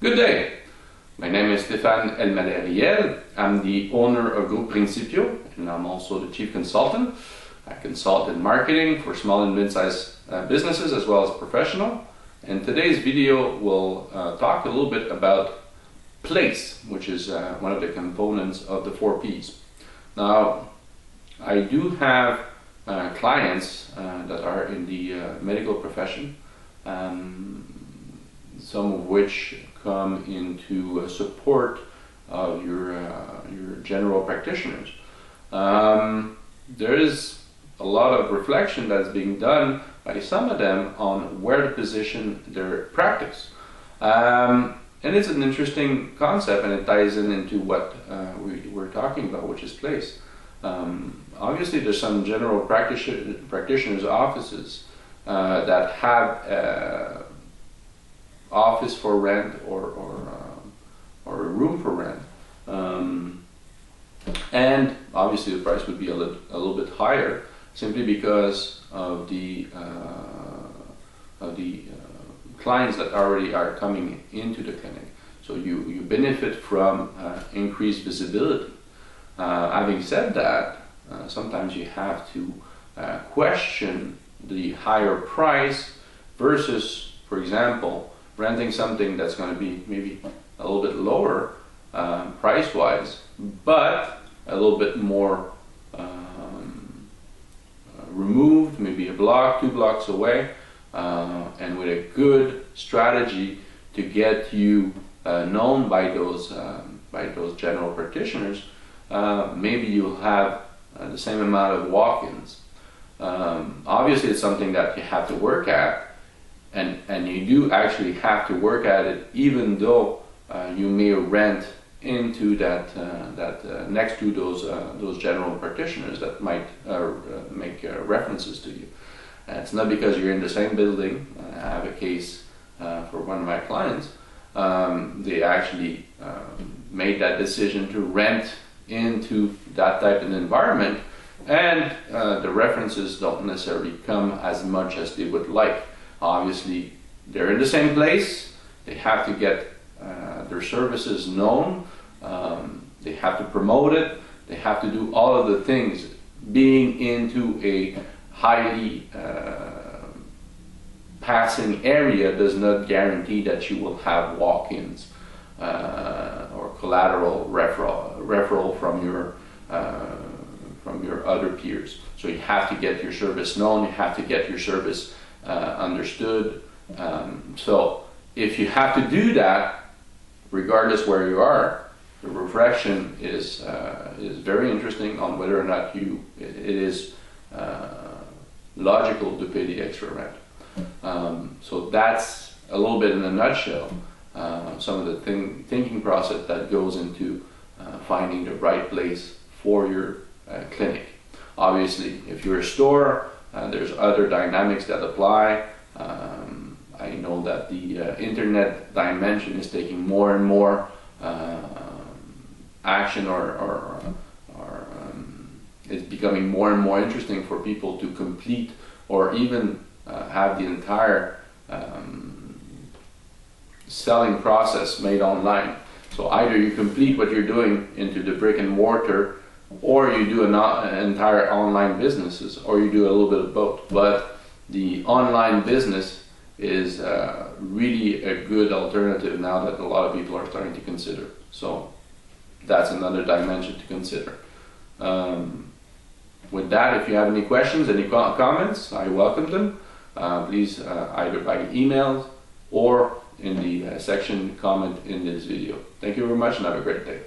Good day. My name is Elmaleh-Riel. I'm the owner of Groupe Principio, and I'm also the chief consultant. I consult in marketing for small and mid-sized businesses as well as professional. And today's video will talk a little bit about place, which is one of the components of the 4 Ps. Now, I do have clients that are in the medical profession, some of which come into support of your general practitioners. There is a lot of reflection that's being done by some of them on where to position their practice. And it's an interesting concept, and it ties into what we're talking about, which is place. Obviously, there's some general practitioners' offices that have office for rent or a room for rent, and obviously the price would be a little bit higher simply because of the clients that already are coming into the clinic. So you benefit from increased visibility. Having said that, sometimes you have to question the higher price versus, for example, renting something that's going to be maybe a little bit lower price-wise, but a little bit more removed, maybe a block, 2 blocks away, and with a good strategy to get you known by those general practitioners. Maybe you'll have the same amount of walk-ins. Obviously, it's something that you have to work at. And you do actually have to work at it, even though you may rent into that next to those general practitioners that might make references to you. It's not because you're in the same building. I have a case for one of my clients. They actually made that decision to rent into that type of environment, and the references don't necessarily come as much as they would like. Obviously, they're in the same place. They have to get their services known. They have to promote it. They have to do all of the things. Being into a highly passing area does not guarantee that you will have walk-ins or collateral referral from your other peers. So you have to get your service known. You have to get your service understood. So if you have to do that, regardless where you are, the reflection is very interesting on whether or not it is logical to pay the extra rent. So that's a little bit in a nutshell some of the thinking process that goes into finding the right place for your clinic. Obviously, if you're a store, there's other dynamics that apply. I know that the internet dimension is taking more and more action, or it's becoming more and more interesting for people to complete or even have the entire selling process made online. So either you complete what you're doing into the brick and mortar, or you do an entire online businesses, or you do a little bit of both. But the online business is really a good alternative now that a lot of people are starting to consider. So that's another dimension to consider. With that, if you have any questions, any comments, I welcome them. Please either by email or in the section comment in this video. Thank you very much and have a great day.